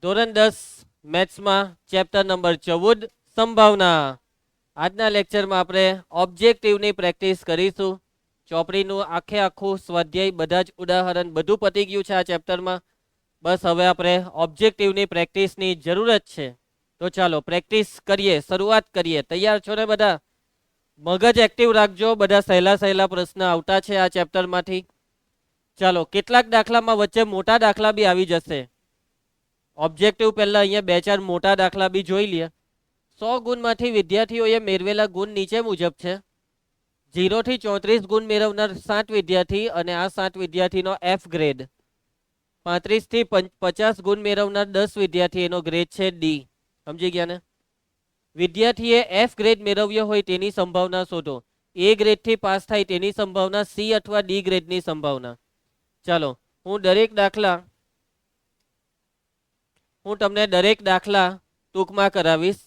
ધોરણ 10 મેથ્સમાં chapter number 14 સંભાવના. આજના લેક્ચરમાં આપણે ઓબ્જેક્ટિવની પ્રેક્ટિસ કરીશું. ચોપડીનું આખું સ્વાધ્યાય, બધા જ ઉદાહરણ બધું પતી ગયું છે આ ચેપ્ટરમાં. બસ હવે આપણે ઓબ્જેક્ટિવની પ્રેક્ટિસની જરૂરત છે. તો ચાલો પ્રેક્ટિસ કરીએ, શરૂઆત કરીએ. તૈયાર છો ને બધા? મગજ એક્ટિવ રાખજો. બધા સહેલા પ્રશ્ન આવતા છે આ ચેપ્ટરમાંથી. ચાલો, કેટલાક દાખલામાં વચ્ચે મોટા દાખલા બી આવી જશે. ઓબ્જેક્ટિવ પહેલા અહીંયા 2-4 મોટા દાખલા બી જોઈ લઈએ. 100 ગુણમાંથી વિદ્યાર્થીઓએ મેળવેલા ગુણ નીચે મુજબ છે. 0 થી 34 ગુણ મેળવનાર 7 વિદ્યાર્થી અને આ 7 વિદ્યાર્થીનો F ગ્રેડ. 35 થી 50 ગુણ મેળવનાર 10 વિદ્યાર્થી, એનો ગ્રેડ છે D. સમજી ગયા ને? વિદ્યાર્થીએ F ગ્રેડ મેળવ્યો હોય તેની સંભાવના શોધો. A ગ્રેડથી પાસ થાય તેની સંભાવના, C અથવા D ગ્રેડની સંભાવના. ચાલો, હું તમને દરેક દાખલા ટૂંકમાં કરાવીશ.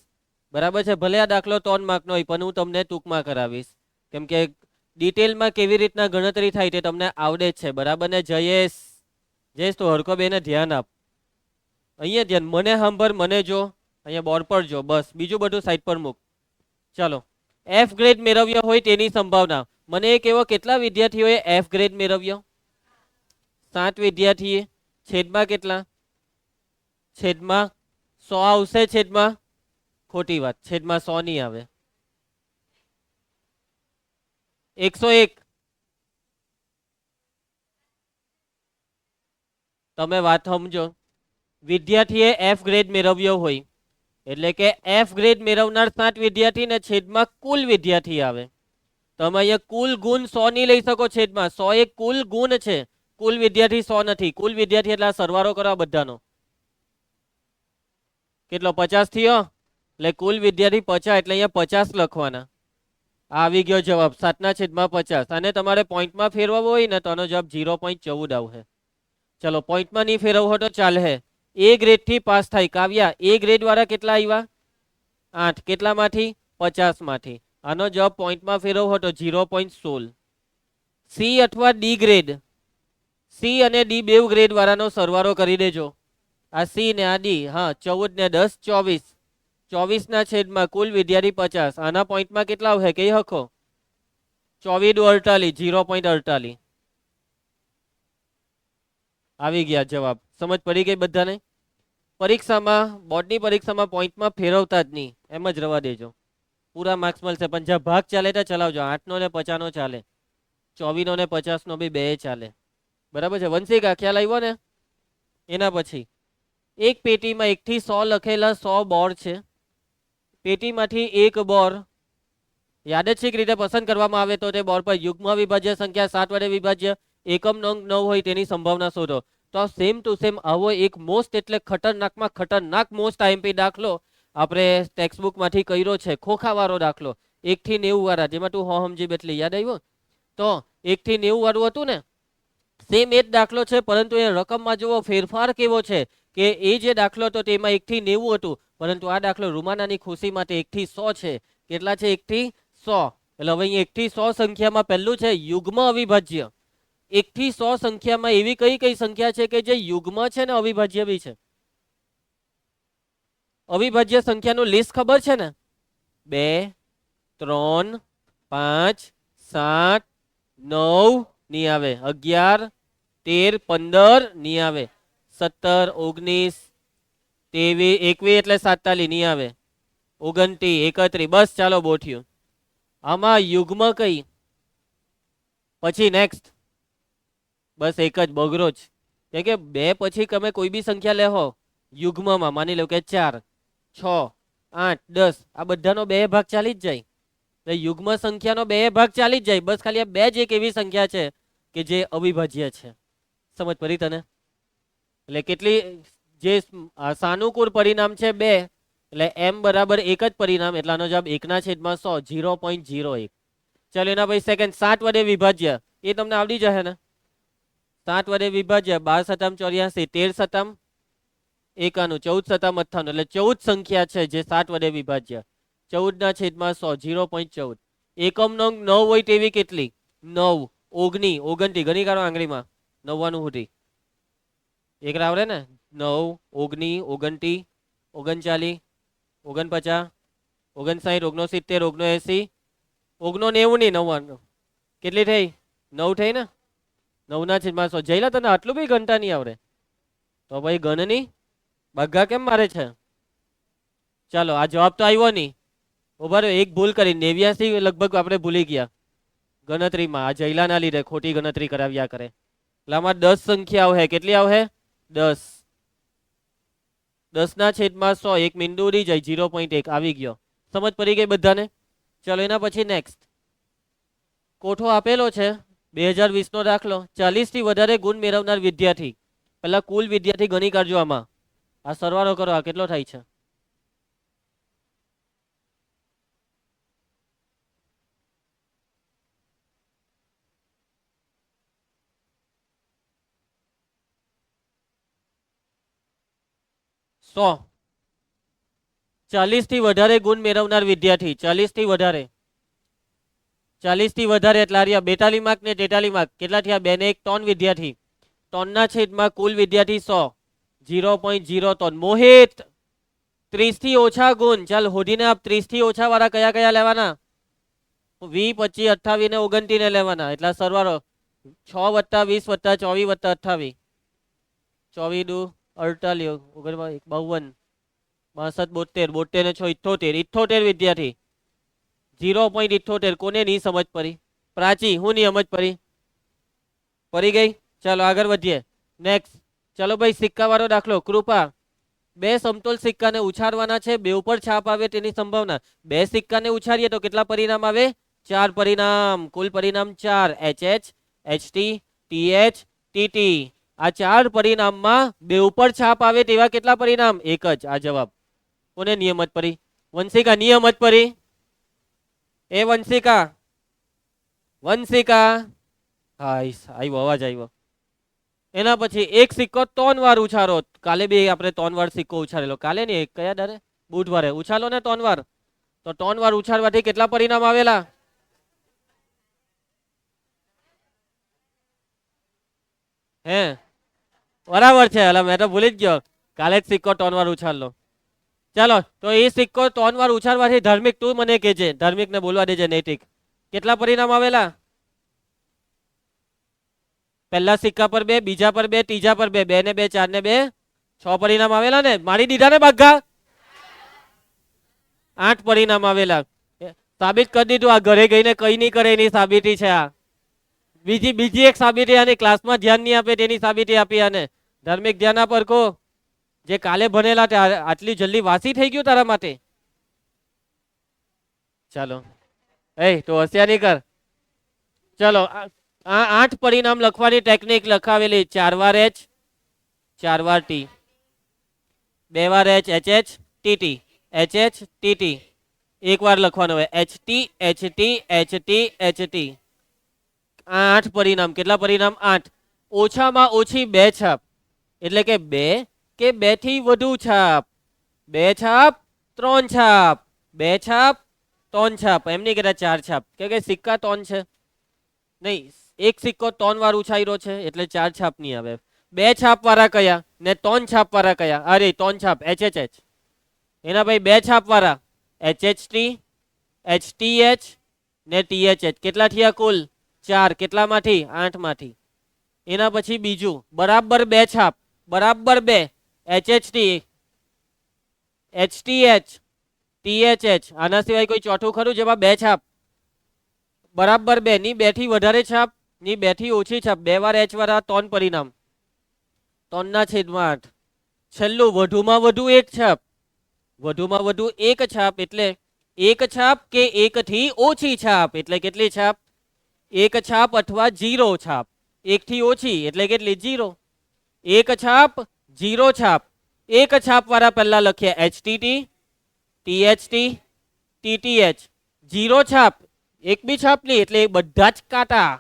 બરાબર છે? ભલે આ દાખલો 3 માર્કનો હોય પણ હું તમને ટૂંકમાં કરાવીશ, કેમ કે ડિટેલમાં કેવી રીતના ગણતરી થાય તે તમને આવડે જ છે. બરાબર ને? જયેશ તો હરકો બેને ધ્યાન આપ. અહીંયા ધ્યાન, મને સાંભળ, મને જો, અહીંયા બોર્ડ પર જો. બસ, બીજું બધું સાઈડ પર મૂક. ચાલો, F ગ્રેડ મેળવ્યો હોય તેની સંભાવના. મને એક એવો, કેટલા વિદ્યાર્થીઓએ F ગ્રેડ મેળવ્યો? 7 વિદ્યાર્થીએ. છેદમાં કેટલા? છેદમાં 100 આવશે. છેદમાં ખોટી વાત, છેદમાં 100 નહીં આવે. 101. તમે વાત સમજો. વિદ્યાર્થીએ F ગ્રેડ મેળવ્યો હોય એટલે કે F ગ્રેડ મેળવનાર 7 વિદ્યાર્થી ને છેદમાં કુલ વિદ્યાર્થી આવે. તમે અહીંયા કુલ ગુણ 100 નહીં લઈ શકો. છેદમાં 100 એ કુલ ગુણ છે, કુલ વિદ્યાર્થી 100 નથી. કુલ વિદ્યાર્થી એટલે સરવાળો કરો બધાનો. કેટલો? 50 થયો. એટલે કુલ વિદ્યાર્થી 50, એટલે અહીંયા 50 લખવાના. આવી ગયો જવાબ, 7/50. અને તમારે પોઈન્ટમાં ફેરવવો હોય ને તો આનો જવાબ 0.14 આવશે. ચલો, પોઈન્ટમાં નહીં ફેરવવો તો ચાલે. A ગ્રેડથી પાસ થાય. કાવ્યા, A ગ્રેડ વાળા કેટલા આવ્યા? 8. કેટલામાંથી? 50 માંથી. આનો જવાબ પોઈન્ટમાં ફેરવવો તો 0.16. C અથવા D ગ્રેડ. C અને D બેવ ગ્રેડ વાળાનો સરવાળો કરી દેજો. આ C ને આ D. હા, 14 ને 10 24. 24 ના છેદમાં કુલ વિદ્યાર્થી 50. આના પોઈન્ટમાં કેટલા આવશે કઈ હકો? 24 48, 0.48. આવી ગયા જવાબ. સમજ પડી ગઈ બધાને? પરીક્ષામાં, બોર્ડની પરીક્ષામાં પોઈન્ટમાં ફેરવતા જ નહીં, એમ જ રવા દેજો. પૂરા માર્ક્સ મળશે. પણ જ્યાં ભાગ ચાલે તો ચલાવજો. 8 ને 50 ચાલે, 24 ને 50 બી 2 ચાલે. બરાબર છે? વંશિકા, ખ્યાલ આવ્યો ને? એના પછી એક પેટીમાં 1 થી 100 લખેલા 100 બોર છે. પેટીમાંથી એક બોર યાદચ્છિક રીતે પસંદ કરવામાં આવે તો તે બોર પર યુગ્મ વિભાજ્ય સંખ્યા 7 વડે વિભાજ્ય એકમ નંગ 9 હોય તેની સંભાવના શોધો. તો સેમ ટુ સેમ આવો એક મોસ્ટ એટલે ખતરનાકમાં ખતરનાક મોસ્ટ IMP દાખલો આપણે ટેક્સ્ટબુકમાંથી કર્યો છે. ખોખાવાળો દાખલો, 1 થી 90 વાળા, જેમાં તું સમજી બેઠલી. યાદ આવ્યો? તો 1 થી 90 વાળું હતું ને, સેમ એ જ દાખલો છે, પરંતુ એ રકમમાં જુઓ ફેરફાર કેવો છે. કે એ જે દાખલો હતો તેમાં 1 થી 90 હતું, પરંતુ આ દાખલો રૂમાનાની ખુશી માટે 1 થી 100 છે. કેટલા છે? 1 થી 100. એટલે હવે અહીં 1 થી 100 સંખ્યામાં પહેલું છે યુગ્મ અવિભાજ્ય. 1 થી 100 સંખ્યામાં એવી કઈ સંખ્યા છે કે જે યુગ્મ છે ને અવિભાજ્ય બી છે? અવિભાજ્ય સંખ્યાનું લિસ્ટ ખબર છે ને? 2 3 5 7 9 નહીં આવે, 11 13 15 નહીં આવે, 17 19 23 21 એટલે 47 નહીં આવે, 29 31. બસ ચાલો, બોઠ્યું. આમાં યુગ્મ કઈ? પછી નેક્સ્ટ. બસ એક જ બગરો જ. કેમ કે 2 પછી તમે કોઈ બી સંખ્યા લેહો યુગ્મમાં, માની લો કે 4 6 8 10, આ બધાનો 2 ભાગ ચાલી જ જાય. એટલે યુગ્મ સંખ્યાનો 2 ભાગ ચાલી જ જાય. બસ ખાલી આ 2 જ એક એવી સંખ્યા છે કે જે અવિભાજ્ય છે. સમજ પડી તને? એટલે કેટલી, જે સાનુકૂળ પરિણામ છે 2, એટલે m બરાબર 1 જ પરિણામ, એટલે આનો જવાબ 1/100, 0.01. ચાલો, એના પછી સેકન્ડ, 7 વડે વિભાજ્ય. એ તમને આવડી જશે ને? 7 વડે વિભાજ્ય 12 × 84, 13 × 51, 14 × 98. એટલે 14 સંખ્યા છે જે 7 વડે વિભાજ્ય. 14/100, 0.14. એકમ નંગ 9 હોય તેવી કેટલી? 9 19 29. ગણી કાઢો આંગળીમાં. 99 સુધી. એક આવડે ને? 9 19 29 39 49 59 69 79 89 નહીં 99 કેટલી થઈ 9 થઈ ને 9 ના છેદમાં 100 જઈલા તને આટલું બી ગણતા નહીં આવડે તો ભાઈ ગણની બગ્ગા કેમ મારે છે ચાલો આ જવાબ તો આવ્યો નહીં ઉભા રહ્યો એક ભૂલ કરી 89 લગભગ આપણે ભૂલી ગયા ગણતરીમાં આ જઈલાના લીધે ખોટી ગણતરી કરાવ્યા કરે એટલે આમાં 10 સંખ્યા આવે કેટલી આવે 10 10 ના છેદમાં 100 એક મીંડું ઉડી જાય 0.1 આવી ગયો સમજ પડી ગઈ બધાને ચાલો એના પછી નેક્સ્ટ કોઠો આપેલો છે 2020 નો દાખલો 40 થી વધારે ગુણ મેળવનાર વિદ્યાર્થી પહેલા કુલ વિદ્યાર્થી ગણી કાઢજો આમાં આ સરવાળો કરો આ કેટલો થાય છે સો 40 થી વધારે ગુણ મેળવનાર વિદ્યાર્થી 40 થી વધારે 40 થી વધારે એટલે આ 42 માર્ક ને 43 માર્ક કેટલા થયા 2 ને 1 3 વિદ્યાર્થી 3 ના છેદમાં કુલ વિદ્યાર્થી 100 0.03 મોહિત 30 થી ઓછા ગુણ ચાલ હોડીને આપ 30 થી ઓછા વાળા કયા કયા લેવાના 20 25 28 ને 29 ને લેવાના એટલા સરવાળો 6 + 20 + 24 + 28 24 દુ 48 52 62 72 ને 6 78 78 વિદ્યાર્થી 0.78 કોને નહીં સમજ પડી પ્રાચી હું નહીં સમજ પડી ગઈ ચાલો આગળ વધીએ નેક્સ્ટ ચાલો ભાઈ સિક્કા વાળો દાખલો કૃપા બે સમતોલ સિક્કાને ઉછાળવાના છે બે ઉપર છાપ આવે તેની સંભાવના બે સિક્કાને ઉછાળીએ તો કેટલા પરિણામ આવે 4 પરિણામ કુલ પરિણામ 4 HH HT TH TT આ 4 પરિણામમાં બે ઉપર છાપ આવે તેવા કેટલા પરિણામ એક જ આ જવાબ કોને નિયમત પડી વંશિકા નિયમત પડી એ વંશિકા હા આવ્યો અવાજ આવ્યો એના પછી એક સિક્કો 3 વાર ઉછાળો કાલે બી આપણે 3 વાર સિક્કો ઉછાળેલો કાલે ને કયા દારે બુધવારે ઉછાળો ને 3 વાર તો 3 વાર ઉછાળવાથી કેટલા પરિણામ આવેલા હે બરાબર છે એટલે મેં તો ભૂલી જ ગયો કાલે જ સિક્કો 3 વાર ઉછાળલો ચાલો તો એ સિક્કો 3 વાર ઉછાળવાથી ધાર્મિક તું મને કહેજે ધાર્મિક ને બોલવા દેજે નૈતિક કેટલા પરિણામ આવેલા પહેલા સિક્કા પર 2 બીજા પર 2 ત્રીજા પર 2 2 ને 2 4 ને 2 6 પરિણામ આવેલા ને મારી દીધા ને બાગા 8 પરિણામ આવેલા સાબિત કરી દીધું આ ઘરે ગઈને કઈ નહીં કરે એની સાબિતી છે આ બીજી એક સાબિતી આની ક્લાસમાં ધ્યાન નહીં આપે તેની સાબિતી આપી આને ધાર્મિક ધ્યાન આપ અરકો જે કાલે ભણેલા તે આટલી જલ્દી વાસી થઈ ગયું તારા માટે ચાલો એ તો હોશિયારી કર ચલો આ 8 પરિણામ લખવાની ટેકનિક લખાવેલી 4 વાર H 4 વાર T 2 વાર H HH TT HH TT એક વાર લખવાનો હોય HT HT HT HT આ 8 પરિણામ કેટલા પરિણામ 8 ઓછામાં ઓછી 2 છાપ એટલે કે 2 કે 2 થી વધુ છાપ 2 છાપ 3 છાપ 2 છાપ 3 છાપ એમ નહીં કહેતા 4 છાપ કે સિક્કા 3 છે નહીં એક સિક્કો 3 વાર ઉછાળ્યો છે એટલે 4 છાપ નહીં આવે 2 છાપ વાળા કયા ને 3 છાપ વાળા કયા અરે 3 છાપ HHH એના ભાઈ 2 છાપ વાળા HHT HTH ને THH કેટલા થયા કુલ 4 કેટલામાંથી 8 માંથી એના પછી બીજું બરાબર 2 છાપ બરાબર 2 HHT HTH THH આના સિવાય કોઈ ચોથું ખરું જેમાં 2 છાપ બરાબર 2 ની 2 થી વધારે છાપ ની 2 થી ઓછી છાપ 2 વાર H વાળા 3 પરિણામ 3 ના છેદમાં 8 છેલ્લું વધુમાં વધુ એક છાપ વધુમાં વધુ એક છાપ એટલે એક છાપ કે એક થી ઓછી છાપ એટલે કેટલી છાપ એક છાપ અથવા 0 છાપ એક થી ઓછી એટલે કેટલી 0 એક છાપ 0 છાપ એક છાપ વાળા પહેલા લખ્યા HTT THT TTH 0 છાપ એક બી છાપ નહીં એટલે બધા જ કાંટા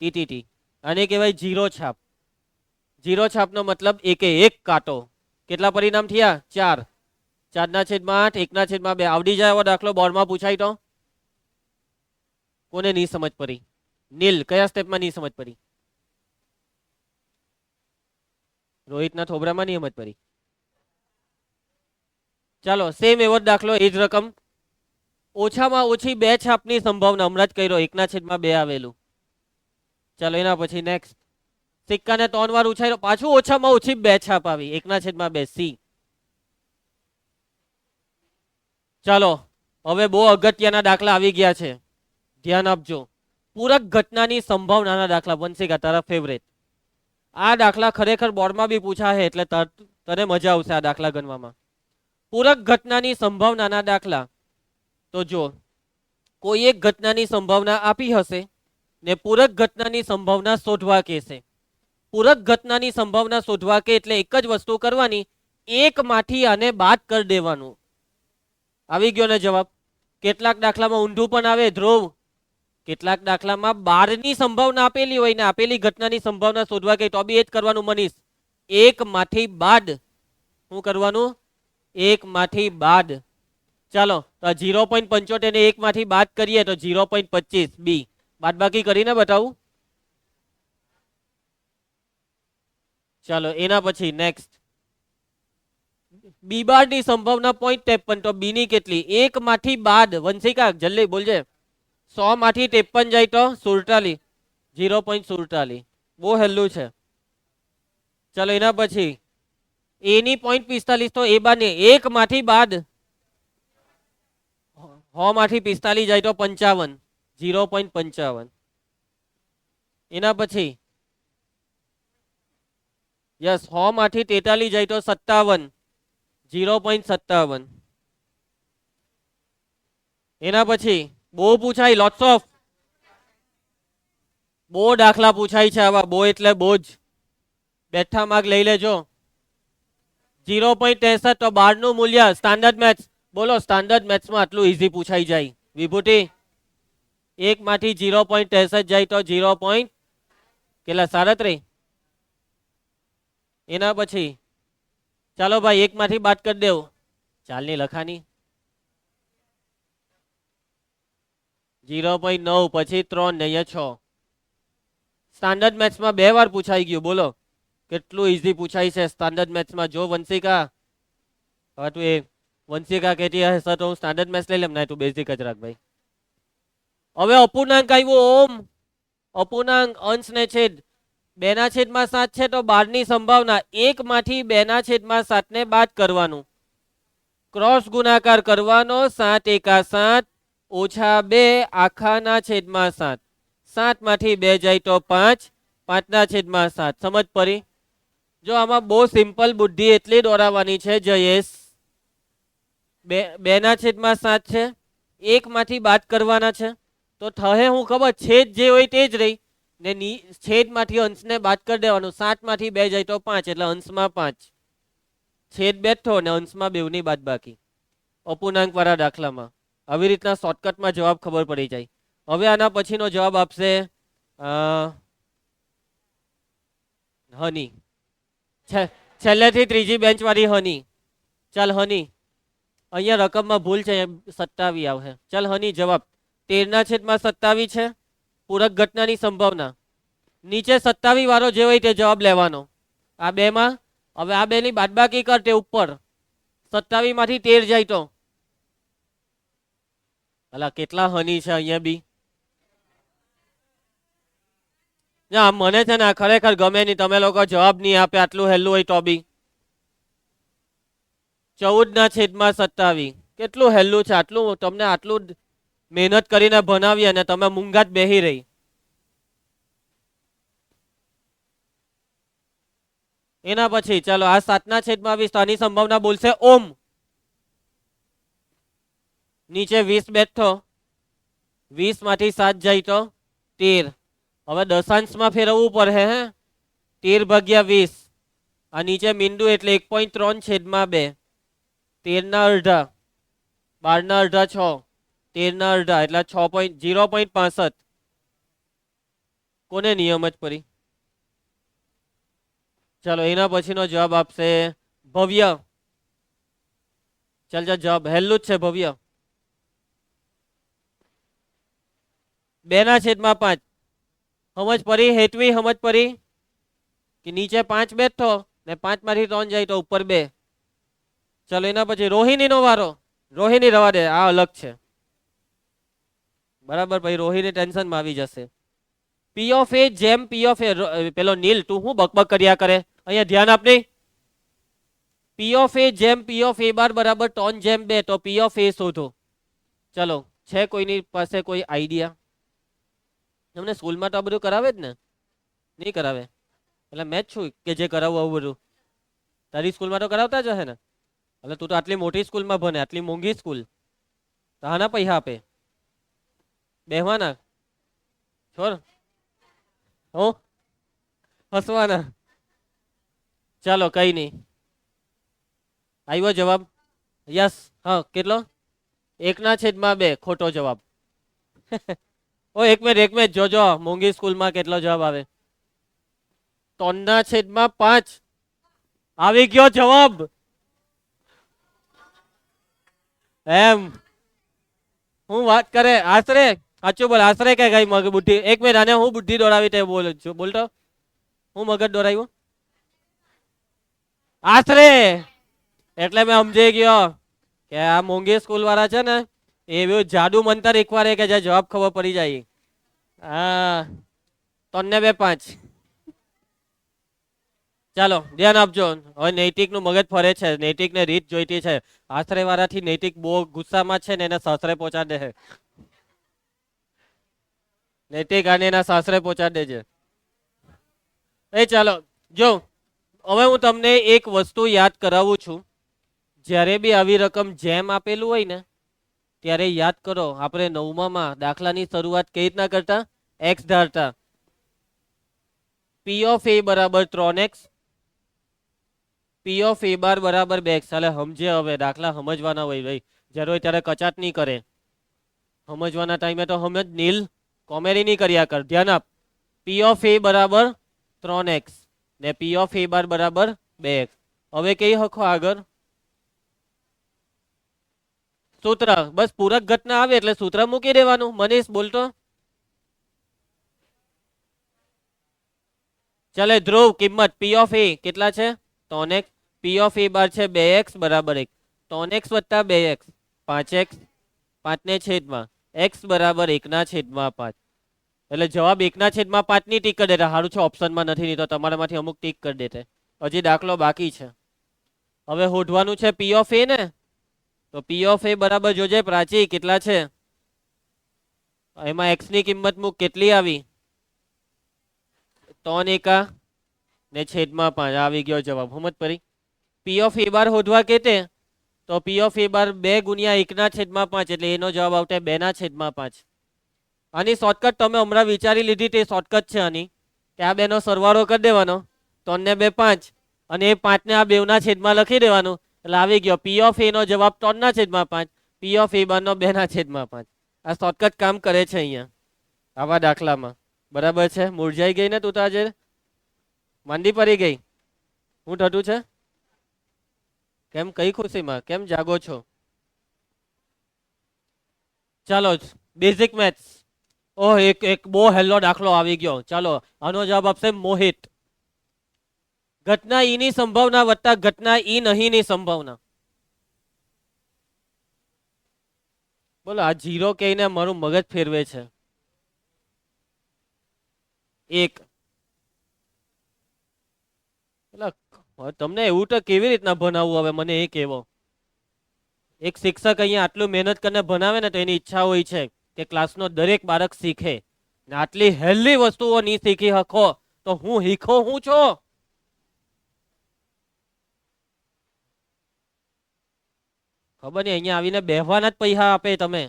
TTT આને કહેવાય 0 છાપ 0 છાપનો મતલબ એકે એક કાંટો કેટલા પરિણામ થયા 4 4 ના છેદમાં 8 1 ના છેદમાં 2 આવડી જાય એવો દાખલો બોર્ડમાં પૂછાય તો કોને નહીં સમજ પડી નીલ કયા સ્ટેપમાં નહીં સમજ પડી રોહિતના થોબરામાં નહીં સમજ પડી. ચાલો સેમ એવો જ દાખલો, એ જ રકમ. ઓછામાં ઓછી બે છાપની સંભાવના, હમણાં જ કર્યો, 1/2 આવેલું. ચાલો એના પછી નેક્સ્ટ. સિક્કાને 3 વાર ઉછાળ્યો, પાછું ઓછામાં ઓછી બે છાપ આવી, 1/2 સી. ચાલો હવે બહુ અગત્યના દાખલા આવી ગયા છે, ધ્યાન આપજો. પૂરક ઘટનાની સંભાવનાના દાખલા. વંશિકા તારા ફેવરેટ. આ દાખલા ખરેખર બોર્ડમાં બી પૂછાશે, એટલે તને મજા આવશે આ દાખલા ગણવામાં. પૂરક ઘટનાની સંભાવનાના દાખલા. તો જો કોઈ એક ઘટનાની સંભાવના આપી હશે ને પૂરક ઘટનાની સંભાવના શોધવા કહેશે. પૂરક ઘટનાની સંભાવના શોધવા કે એટલે એક જ વસ્તુ કરવાની, એક માંથી આને બાદ કરી દેવાનું. આવી ગયો ને જવાબ. કેટલાક દાખલામાં ઊંધું પણ આવે ધ્રુવ. કેટલાક દાખલામાં 12ની સંભાવના આપેલી હોય ને આપેલી ઘટનાની સંભાવના શોધવા કે તો બી એ જ કરવાનું મનીષ. એક માંથી બાદ. શું કરવાનું? એક માંથી બાદ. ચાલો તો 0.75 ને એક માંથી બાદ કરીએ તો 0.25 બી. બાદબાકી કરીને બતાવું. ચાલો એના પછી નેક્સ્ટ. બી બારની સંભાવના 0.53, તો બી ની કેટલી? એક માંથી બાદ. વંશિકા જલ્દી બોલજે. 100 માંથી 53 જાય તો 47. 0.47. બહુ હેલું છે. ચાલો એના પછી એ ની 0.45, તો એ બારની એક માંથી બાદ 100 માંથી 45 જાય તો 55. 0.55. એના પછી યસ 100 માંથી 43 જાય તો 57. 0.57. એના પછી બહુ પૂછાય, લોટ્સ ઓફ. બહુ દાખલા પૂછાય છે આવા, બહુ એટલે બહુ જ. બેઠા માર્ક લઈ લેજો. 0.63, તો 12 નું મૂલ્ય. સ્ટાન્ડર્ડ મેથ્સ બોલો, સ્ટાન્ડર્ડ મેથ્સમાં આટલું ઈઝી પૂછાઈ જાય. વિભૂતિ એક માંથી 0.63 જાય તો 0. કેટલા? 37. એના પછી ચાલો ભાઈ એક માંથી બાદ કરી દેવું. ચાલની લખાની 0.9, પછી 3 ને અહીંયા 6. સ્ટાન્ડર્ડ મેથ્સમાં 2 વાર પૂછાઈ ગયું. બોલો કેટલું ઈઝી પૂછાય છે સ્ટાન્ડર્ડ મેથ્સમાં. જો વંશિકા, હવે તું એ વંશિકા કહેતી હશે તો હું સ્ટાન્ડર્ડ મેથ્સ લઈ લેમ. ના તું બેઝિક જ રાખ ભાઈ. હવે અપૂર્ણાંક આવ્યો ઓમ. અપૂર્ણાંક અંશ ને છેદ. 2/7 છે તો 12ની સંભાવના. એક માંથી 2/7 ને બાદ કરવાનું. ક્રોસ ગુણાકાર કરવાનો. 7 એકા 7 ઓછા 2 આખાના છેદમાં 7. 7 માંથી 2 જાય તો 5. 5/7. સમજ પડી? જો આમાં બહુ સિમ્પલ બુદ્ધિ એટલી દોરાવવાની છે જયેશ. 2/7 છે, એક માંથી બાદ કરવાના છે. તો થહે હું ખબર? છેદ જે હોય તે જ રહી ને છેદ માંથી અંશને બાદ કરી દેવાનું. 7 માંથી 2 જાય તો 5, એટલે અંશમાં 5. છેદ બેઠો ને અંશમાં 2 ની બાદ બાકી. અપૂર્ણાંક વાળા દાખલામાં આવી રીતના શોર્ટકટમાં જવાબ ખબર પડી જાય. હવે આના પછીનો જવાબ આપશે હની. છેલ્લેથી ત્રીજી બેન્ચ વાળી હની. ચાલ હની, અહીંયા રકમમાં ભૂલ છે, 27 આવશે. ચાલ હની જવાબ 13/27 છે. પૂરક ઘટનાની સંભાવના. નીચે 27 વાળો જે હોય તે જવાબ લેવાનો. આ બે માં હવે આ બે ની બાદબાકી કર, તે ઉપર 27 માંથી 13 જાય તો અલા કેટલા હની છે અહીંયા બી. ના મને છે ને ખરેખર ગમે નહીં, તમે લોકો જવાબ નહીં આપે આટલું હેલું હોય તો બી. 14/27. કેટલું હેલું છે. આટલું તમને આટલું મહેનત કરીને ભણાવી અને તમે મૂંગા જ બેહી રહી. એના પછી ચાલો આ 7/20 આની સંભાવના બોલશે ઓમ. નીચે 20 બેઠો. 20 માંથી 7 જાય તો 13. હવે દશાંશમાં ફેરવવું પડે હે. 13/20. આ નીચે મીંડું એટલે 1.3/2. 13/2. 12/2 6. 13/2 એટલે 0.65. કોને નિયમ જ પડી? ચાલો એના પછીનો જવાબ આપશે ભવ્ય. ચાલ જવાબ હેલું જ છે ભવ્ય. 2/5. સમજ પડી હેતવી? સમજ પડી કે નીચે 5 બેઠો ને 5 માંથી 3 જાય તો ઉપર 2. ચલો એના પછી રોહિણીનો વારો. રોહિણી રવા દે, આ અલગ છે બરાબર. ભાઈ રોહિણી ટેન્શનમાં આવી જશે. પી ઓફ એ જેમ પી ઓફ એ, પેલો નીલ તું હું બકબક કર્યા કરે, અહીંયા ધ્યાન આપની. પી ઓફ એ જેમ પી ઓફ એ બાર બરાબર 3/2, તો પી ઓફ એ શોધો. ચલો, છે કોઈની પાસે કોઈ આઈડિયા? તમને સ્કૂલમાં તો આ બધું કરાવે જ ને? નહીં કરાવે એટલે મેં જ છું કે જે કરાવવું આવું બધું. તારી સ્કૂલમાં તો કરાવતા જ હશે ને? એટલે તું તો આટલી મોટી સ્કૂલમાં ભણે, આટલી મોંઘી સ્કૂલ, તાના પૈસા આપે બેહવાના છોડ, હો હસવાના. ચાલો કઈ નહીં, આવ્યો જવાબ? યસ. હા કેટલો? 1/2, ખોટો જવાબ. ઓ એક મિનિટ જોજો મોંઘી સ્કૂલમાં કેટલો જવાબ આવે. 3/5 આવી ગયો જવાબ. એમ હું વાત કરે આશરે? સાચું બોલ, આશરે કે કઈ મગ બુદ્ધિ? એક મિનિટ, આને હું બુદ્ધિ દોડાવી તે બોલ છું, બોલતો હું મગજ દોડાવ્યું આશરે. એટલે મેં સમજી ગયો કે આ મોંઘી સ્કૂલ વાળા છે ને એવું જાદુ મંતર એકવાર કે જે જવાબ ખબર પડી જાય. હા 3/5. ચાલો ધ્યાન આપજો. હવે નૈતિક નું મગજ ફરે છે, નૈતિક ને રીત જોઈતી છે. આશરે વાળાથી નૈતિક બહુ ગુસ્સામાં છે ને એને સાસરે પહોંચાડ દે. નૈતિક આને એના સાસરે પહોંચાડ દેજે. એ ચાલો જો, હવે હું તમને એક વસ્તુ યાદ કરાવું છું. જ્યારે બી આવી રકમ જેમ આપેલું હોય ને ત્યારે યાદ કરો, આપણે 9માં દાખલાની શરૂઆત કઈ રીતના કરતા? એક્સ ધારતા. પી ઓફ એ બરાબર 3x, P of A bar બરાબર 2x. ચાલે સમજે હવે, દાખલા સમજવાના હોય ભાઈ, જ્યારે હોય ત્યારે કચાટ નહીં કરે. સમજવાના ટાઈમે તો સમજ, નીલ કોમેડી નહીં કર્યા કર. ધ્યાન આપ. પી ઓફ એ બરાબર 3x ને પી ઓફ એ બાર બરાબર 2x. હવે કઈ હખો આગળ? સૂત્ર. બસ પૂરક ઘટના આવે એટલે સૂત્ર મૂકી દેવાનું. મનીષ બોલતો. ચાલે ધ્રુવ, કિંમત પી ઓફ એ કેટલા છે? 3x. પી ઓફ એ બાર છે 2x બરાબર 1. 3x વત્તા 2x 5x. 5 ને છેદમાં x બરાબર 1/5. એટલે જવાબ 1/5 ની ટીક કરી દેતા. સારું છે ઓપ્શનમાં નથી, નહીં તો તમારામાંથી અમુક ટીક કરી દેતે. હજી દાખલો બાકી છે. હવે શોધવાનું છે પી ઓફ એ ને, તો પી ઓફ એ બરાબર જોજે પ્રાચી કેટલા છે. એમાં x ની કિંમત મૂક, કેટલી આવી? 3 એકા ને છેદમાં 5. આવી ગયો જવાબ. સમજ પડી? પી ઓફ એ બાર શોધવા કેતે, તો પી ઓફ એ બાર 2 ગુણ્યા 1/5 એટલે એનો જવાબ આવશે 2/5. આની શોર્ટકટ તમે હમણાં વિચારી લીધી તે શોર્ટકટ છે આની, કે આ બેનો સરવાળો કરી દેવાનો. 3 ને 2 5 અને એ 5 ને આ બેવના છેદમાં લખી દેવાનું એટલે આવી ગયો પી ઓફ એ નો જવાબ 3/5, પી ઓફ એ બાર નો 2/5. આ શોર્ટકટ કામ કરે છે અહીંયા આવા દાખલામાં. બરાબર છે? મૂર્જાઈ ગઈ ને તું તો આજે? માંદી પડી ગઈ? હું થતું છે? કેમ, કઈ ખુશીમાં કેમ જાગો છો? ચાલો બેઝિક મેથ્સ. ઓહ એક બહુ હેલો દાખલો આવી ગયો. ચાલો આનો જવાબ આપશે મોહિત. ઘટના ઈ ની સંભાવના વત્તા ઘટના ઈ નહીં ની સંભાવના. બોલો, આ જીરો કહીને મારું મગજ ફેરવે છે. 1. એટલે તમને એવું તો કેવી રીતના ભણાવવું હવે મને એ કહેવો. એક શિક્ષક અહીંયા આટલું મહેનત કરીને ભણાવે ને તો એની ઈચ્છા હોય છે કે ક્લાસનો દરેક બાળક શીખે. ને આટલી હેલી વસ્તુઓ નહીં શીખી હકો તો હું શીખો હું છો? ખબર નહીં, અહીંયા આવીને બેહવાના જ પૈસા આપે તમે.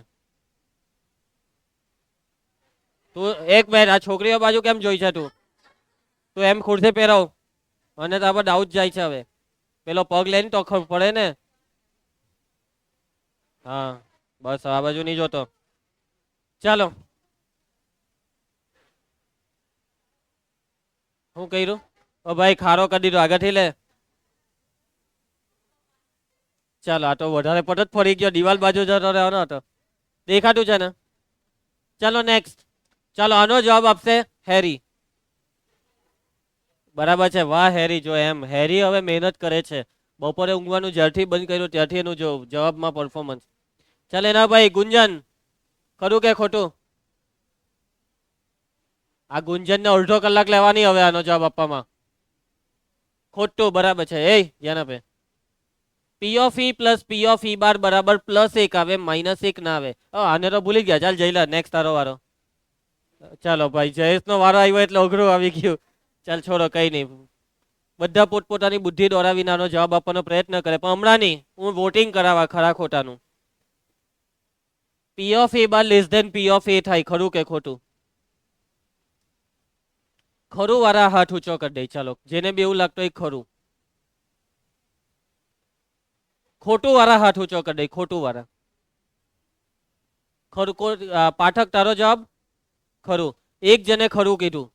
તું એક મિનિટ, આ છોકરીઓ બાજુ કેમ જોઈ છે તું? તું એમ ખુરશી પહેરાવ અને તો આપણે ડાઉટ જાય છે હવે. પેલો પગ લઈને તો ખબર પડે ને. હા બસ આ બાજુ નહીં જોતો. ચાલો શું કર્યું? ઓ ભાઈ ખારો કરી દીધો, આગળથી લે. ચાલો આ તો વધારે પટ જ ફરી ગયો, દિવાલ બાજુ જતો રહેવાનો હતો. દેખાતું છે ને? ચાલો નેક્સ્ટ. ચાલો આનો જવાબ આપશે હેરી. બરાબર છે. વાહ હેરી, જો એમ હેરી હવે મહેનત કરે છે. બપોરે ઊંઘવાનું જ્યારથી બંધ કર્યું ત્યારથી એનું જો જવાબમાં પરફોર્મન્સ. ચાલ એના ભાઈ ગુંજન, ખરું કે ખોટું? આ ગુંજન ને અડધો કલાક લેવાની હવે આનો જવાબ આપવામાં. ખોટું, બરાબર છે. એ ધ્યાન આપે. P of E plus P of E bar બરાબર +1 આવે, -1 ના આવે. આને તો ભૂલી ગયા. ચાલ જઈલા, નેક્સ્ટ તારો વારો. ચાલો ભાઈ, જયેશ નો વારો આવ્યો એટલે અઘરું આવી ગયું. ચાલ છોડો, કઈ નહીં. બધા પોતપોતાની બુદ્ધિ દોરાવીને આનો જવાબ આપવાનો પ્રયત્ન કરે, પણ હમણાં નહીં. હું વોટિંગ કરાવવા ખરા ખોટાનું. P of A bar less than P of A થાય, ખરું કે ખોટું? ખરું વાળા હાથ ઊંચો કરી દે. ચાલો, જેને બી એવું લાગતું હોય ખરું. ખોટું વાળા હાથ ઊંચો કરી દે. ખોટું વાળા. ખરું પાઠક, તારો જવાબ ખરું. એક જણે ખરું કીધું.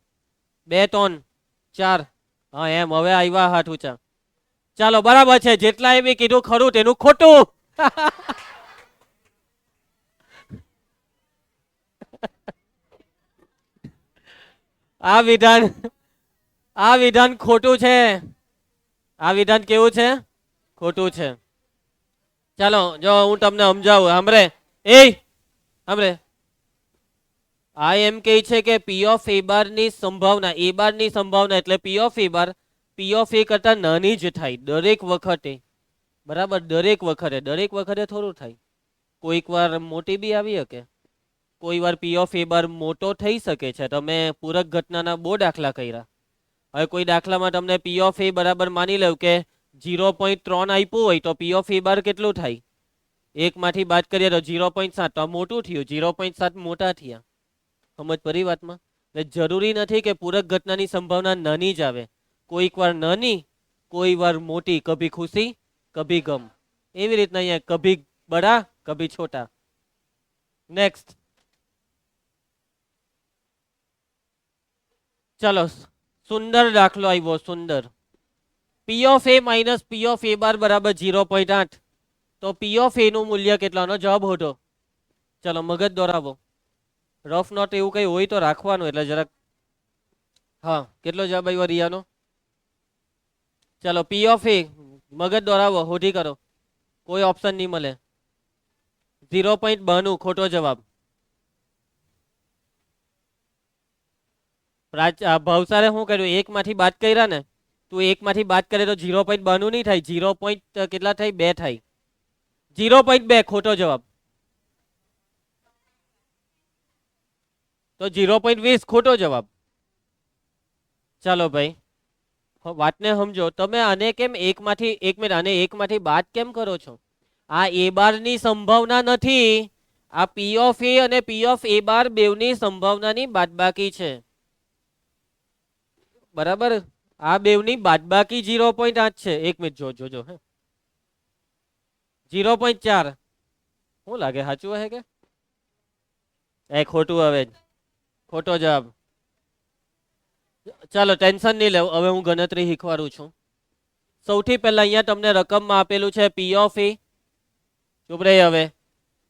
2 3 4. હા એમ, હવે આવ્યા હાથ ઊંચા. ચાલો બરાબર છે. જેટલા બી કીધું ખરું તેનું ખોટું. આ વિધાન આ વિધાન ખોટું છે. આ વિધાન કેવું છે? ખોટું છે. ચાલો જો હું તમને સમજાવું. સાંભળે એ સાંભળે. આ એમ કહે છે કે પી ઓફ એ બાર ની સંભાવના, એ બાર ની સંભાવના એટલે પી of A bar P of એ કરતા નાની જ થાય દરેક વખતે. બરાબર, દરેક વખતે થોડું થાય. કોઈક વાર મોટી બી આવી શકે. કોઈ વાર પી ઓફ એ બાર મોટો થઈ શકે છે. તમે પૂરક ઘટનાના બહુ દાખલા કર્યા. હવે કોઈ દાખલામાં તમને પી ઓફ એ બરાબર માની લો કે 0.3 આપ્યું હોય તો પી ઓફ એ બાર કેટલું થાય? 1 માંથી બાદ કરીએ તો 0.7. તો મોટું થયું, 0.7 મોટા થયા. સમજ પડી વાતમાં? એટલે જરૂરી નથી કે પૂરક ઘટનાની સંભાવના નાની જ આવે. કોઈક વાર નાની, કોઈ વાર મોટી. કભી ખુશી કભી ગમ. એવી રીતના અહીંયા કભી બડા કભી છોટા. નેક્સ્ટ. ચલો, સુંદર દાખલો આવ્યો. સુંદર. P of A minus P of A bar બરાબર 0.8. તો પી ઓફ એ નું મૂલ્ય કેટલાનો જવાબ હતો? ચલો મગજ દોરાવો. રફ નોટ એવું કઈ હોય તો રાખવાનું, એટલે જરાક. હા, કેટલો જવાબ આવ્યો રિયાનો? ચલો પી ઓફ એ મગજ દોરાવો, હોધી કરો. કોઈ ઓપ્શન નહીં મળે. 0.92 ખોટો જવાબ. ભાવસારે શું કર્યું? 1 માંથી બાદ કર્યા ને. તું 1 માંથી બાદ કરે તો 0.92 નહીં થાય. 0. કેટલા થાય? 2 થાય. 0.2 ખોટો જવાબ. તો 0.20 ખોટો જવાબ. ચાલો ભાઈ, વાતને સમજો. તમે આને કેમ 1 માંથી 1 મિનિટ, આને 1 માંથી બાદ કેમ કરો છો? આ એ બાર ની સંભાવના નથી. આ પી ઓફ એ અને પી ઓફ એ બાર બેવની સંભાવનાની બાદબાકી છે. બરાબર, આ બેવની બાદબાકી 0.8 છે. 1 મિનિટ જોજો હે. 0.4. શું લાગે, સાચું હે કે ખોટું? હવે ખોટો જવાબ. ચાલો ટેન્શન નહીં લેવું. હવે હું ગણતરી શીખવાડું છું. સૌથી પહેલા અહીંયા તમને રકમમાં આપેલું છે પી ઓફ એ. ચૂપ રહે હવે.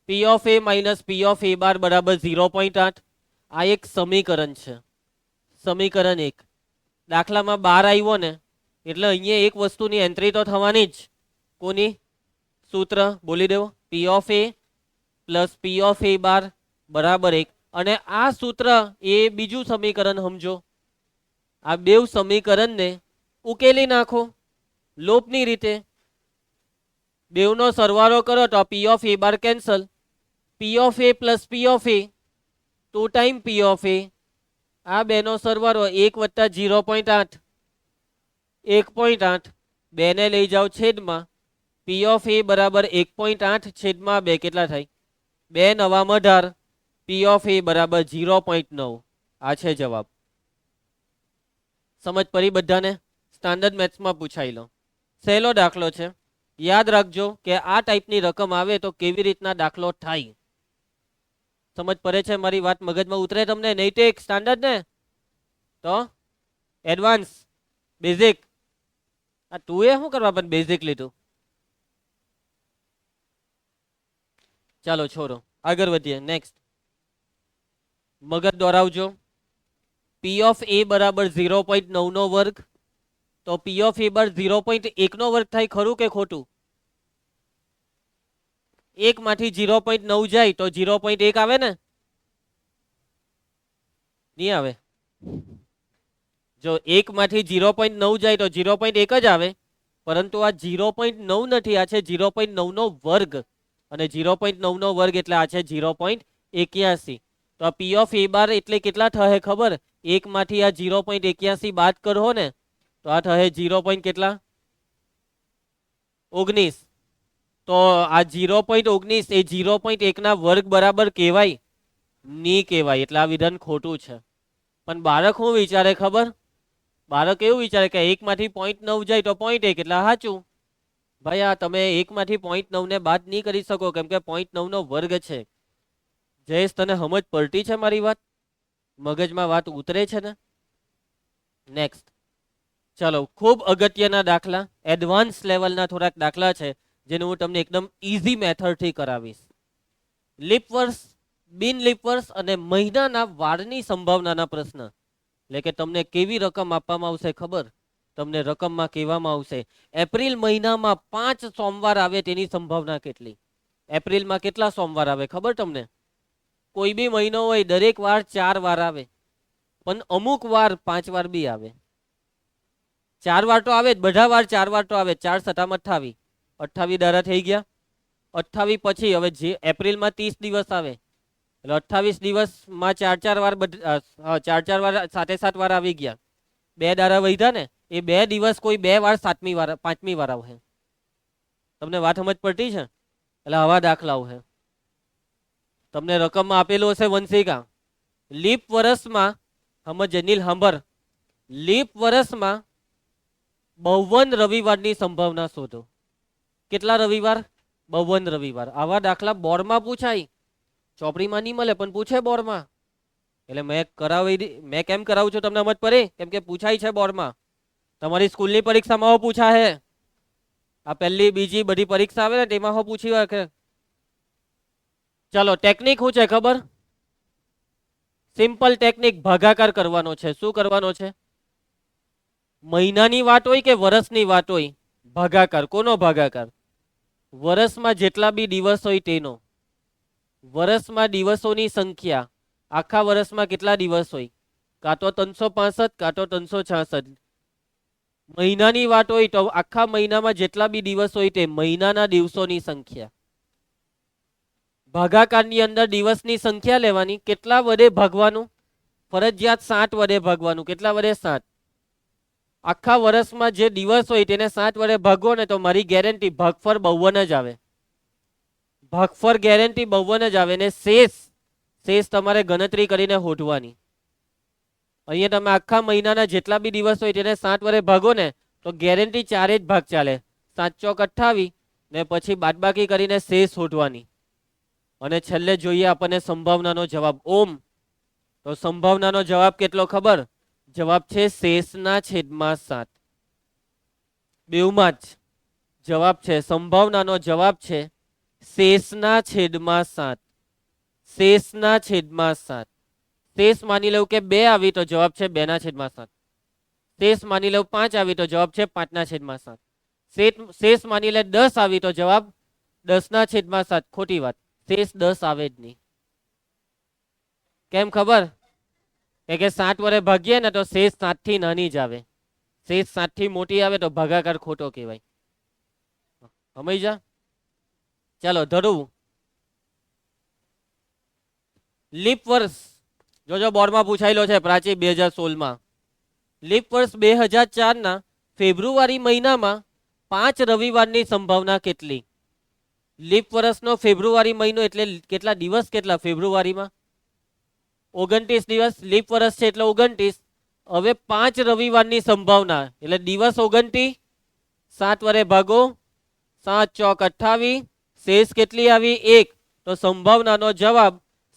P of A minus P of A bar બરાબર 0.8. આ એક સમીકરણ છે. સમીકરણ 1. દાખલામાં 12 આવ્યો ને, એટલે અહીંયા એક વસ્તુની એન્ટ્રી તો થવાની જ. કોની? સૂત્ર બોલી દેવો. P of A plus P of A bar બરાબર 1. અને આ સૂત્ર એ બીજું સમીકરણ સમજો. આ બેવ સમીકરણને ઉકેલી નાખો લોપની રીતે. બેવનો સરવાળો કરો તો P of A bar cancel. P of A plus P of A 2 time P of A. આ બેનો સરવાળો 1 વત્તા 0.8. 1.8. 2 ને લઈ જાઓ છેદમાં. પી ઓફ એ બરાબર 1.8 છેદમાં 2 કેટલા થાય? 2 9 18. પી ઓફ એ બરાબર 0.9. આ છે જવાબ. સમજ પડી બધાને? સ્ટાન્ડર્ડ મેથ્સમાં પૂછાઈ લો. સહેલો દાખલો છે. યાદ રાખજો કે આ ટાઈપની રકમ આવે તો કેવી રીતના દાખલો થાય. સમજ પડે છે મારી વાત? મગજમાં ઉતરે તમને? નહીં તો એક સ્ટાન્ડર્ડ ને તો એડવાન્સ, બેઝિક. આ તું એ શું કરવા પણ બેઝિક લીધું? ચાલો છોડો, આગળ વધીએ. નેક્સ્ટ. મગજ દોરાવજો. પી ઓફ એ બરાબર 0.9 નો વર્ગ તો પી ઓફ એ બાર 0.1 નો વર્ગ થાય, ખરું કે ખોટું? 1 માંથી 0.9 જાય તો 0.1 આવે ને? નહીં આવે. જો 1 માંથી 0.9 જાય તો 0.1 જ આવે, પરંતુ આ 0.9 નથી, આ છે 0.9 નો વર્ગ, અને 0.9 નો વર્ગ એટલે આ છે 0.81. તો આ પી ઓફ એ બાર એટલે કેટલા થશે ખબર? 1 માંથી આ 0.81 બાદ કરો ને તો આ થશે 0. કેટલા? 19. તો આ 0.19 એ 0.1 ના વર્ગ બરાબર કહેવાય? નહીં કહેવાય. એટલે આ વિધાન ખોટું છે. પણ બાળક શું વિચારે ખબર? બાળક એવું વિચારે કે 1 માંથી 0.9 જાય તો 0.1 એટલે સાચું. ભાઈ આ તમે 1 માંથી 0.9 ને બાદ નહીં કરી શકો, કેમ કે 0.9 નો વર્ગ છે. જયેશ, તને સમજ પડતી છે મારી વાત? મગજમાં વાત ઉતરે છે ને? નેક્સ્ટ. ચલો, ખૂબ અગત્યના દાખલા, એડવાન્સ લેવલના થોડાક દાખલા છે જેને હું તમને એકદમ ઇઝી મેથડથી કરાવીશ. લીપ વર્ષ, બિન લીપ વર્ષ અને મહિનાના વારની સંભાવનાના પ્રશ્ન. એટલે કે તમને કેવી રકમ આપવામાં આવશે ખબર? તમને રકમમાં કહેવામાં આવશે એપ્રિલ મહિનામાં 5 સોમવાર આવે તેની સંભાવના કેટલી? એપ્રિલમાં કેટલા સોમવાર આવે ખબર તમને? કોઈ બી મહિનો હોય દરેક વાર 4 વાર આવે, પણ અમુક વાર 5 વાર બી આવે. 4 વાર તો આવે જ, બધા વાર 4 વાર તો આવે. 4 સતામ 28, 28 દાડા થઈ ગયા. 28 પછી હવે જે એપ્રિલમાં 30 દિવસ આવે એટલે 28 દિવસમાં 4 વાર, 4 વાર સાથે 7 વાર આવી ગયા. 2 દાડા વધ્યા ને, એ 2 દિવસ કોઈ 2 વાર 7મી વાર 5મી વાર આવશે. તમને વાત સમજ પડતી છે? એટલે આવા દાખલાઓ છે. તમને રકમમાં આપેલું હશે વંશિકા. લીપ વર્ષમાં સમજ નીલ સાંભળ, લીપ વર્ષમાં 52 રવિવારની સંભાવના શોધો. કેટલા રવિવાર? 52 રવિવાર. આવા દાખલા બોર્ડમાં પૂછાય, ચોપડીમાં નહીં મળે પણ પૂછે બોર્ડમાં. એટલે મેં કેમ કરાવું છું તમને સમજ પડે? કેમ કે પૂછાય છે બોર્ડમાં. તમારી સ્કૂલની પરીક્ષામાં હો પૂછાય. આ પહેલી બીજી બધી પરીક્ષા આવે ને તેમાં હો પૂછી રાખે. ચલો, ટેકનિક શું છે ખબર? સિમ્પલ ટેકનિક, ભાગાકાર કરવાનો છે. શું કરવાનો છે? મહિનાની વાત હોય કે વર્ષની વાત હોય, ભાગાકાર. કોનો ભાગાકાર? વર્ષમાં જેટલા બી દિવસ હોય તેનો. વર્ષમાં દિવસોની સંખ્યા. આખા વર્ષમાં કેટલા દિવસ હોય? કાં તો 365 કાં તો 366. મહિનાની વાત હોય તો આખા મહિનામાં જેટલા બી દિવસ હોય તે મહિનાના દિવસોની સંખ્યા. ભાગાકારની અંદર દિવસની સંખ્યા લેવાની, કેટલા વડે ભાગવાનું? ફરજિયાત 7 વડે ભાગવાનું. કેટલા વડે? 7. આખા વર્ષમાં જે દિવસ હોય તેને 7 વડે ભાગો ને તો મારી ગેરંટી ભાગફળ 52 જ આવે. ભાગફળ ગેરંટી 52 જ આવે. ને શેષ તમારે ગણતરી કરીને શોધવાની. અહીંયા તમે આખા મહિનાના જેટલા બી દિવસ હોય તેને 7 વડે ભાગો ને તો ગેરંટી 4 જ ભાગ ચાલે. 7 ચોક 28 ને પછી બાદબાકી કરીને શેષ શોધવાની. અને છેલ્લે જોઈએ આપણને સંભાવનાનો જવાબ ઓમ. તો સંભાવનાનો જવાબ કેટલો ખબર? જવાબ છે શેષના છેદમાં 7. બેઉમાં જ જવાબ છે. સંભાવનાનો જવાબ છે શેષના છેદમાં 7. શેષના છેદમાં 7. શેષ માની લઉં કે 2 આવી તો જવાબ છે 2 છેદમાં 7. શેષ માની લઉં 5 આવી તો જવાબ છે 5 છેદમાં 7. શેષ માની લે 10 આવી તો જવાબ 10 છેદમાં 7. ખોટી વાત. શેષ 10 આવે જ નહીં. કેમ ખબર? કે 7 વડે ભાગીએ ને તો શેષ 7 થી નાની જ આવે. શેષ 7 થી મોટી આવે તો ભાગાકાર ખોટો કહેવાય. સમજ્યા? ચાલો ધરવું. લીપ વર્ષ જોજો બોર્ડમાં પૂછાયેલો છે પ્રાચી 2016 માં. લીપ વર્ષ 2004 ના ફેબ્રુઆરી મહિનામાં 5 રવિવારની સંભાવના કેટલી? લીપ વર્ષનો ફેબ્રુઆરી મહિનો એટલે કેટલા દિવસ? કેટલા ફેબ્રુઆરીમાં? 29 દિવસ. લીપ વર્ષ છે એટલે 29. હવે 5 રવિવારની સંભાવના એટલે દિવસ 29, 7 વડે ભાગો, 7 ચોક 28. શેષ કેટલી આવી? 1. તો સંભાવનાનો જવાબ